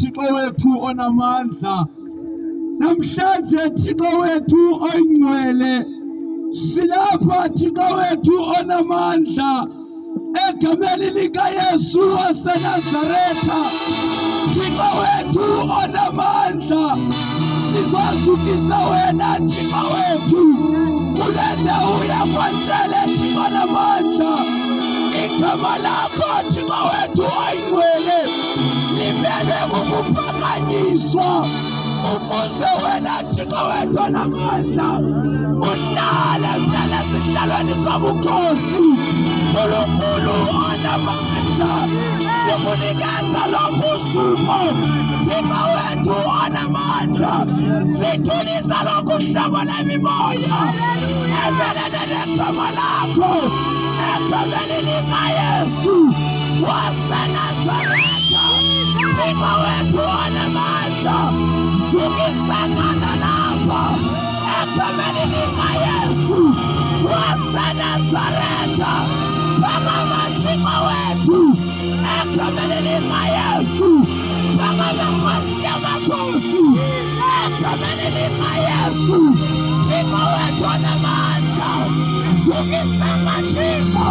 Thixo wethu onamandla, namhlanje Thixo wethu oyingcwele, silapha Thixo wethu onamandla, egameni likaYesu waseNazaretha. Thixo wethu onamandla, sizwazukisa wena Thixo wethu kule ndawo yakwantshele Thixo onamandla. Igama lakho Thixo wethu oyingcwele limelwe kukuphakanyiswa, ukuze wena Thixo wethu onamandla uhlale phela esihlalweni sobukhosi. Nkulunkulu onamandla, sikunikeza lokhu suku Thixo wethu onamandla, sithulisa lokhu hlobo lemimoya evelele negama lakho, egameni likaYesu waseNazaretha. Thixo wethu onamandla, sukisakala lapha egameni likaYesu waseNazaretha. Baba Thixo wethu egameni likaYesu, Baba Nkosi yamakhosi egameni likaYesu. Thixo wethu onamandla, sukisakala Thixo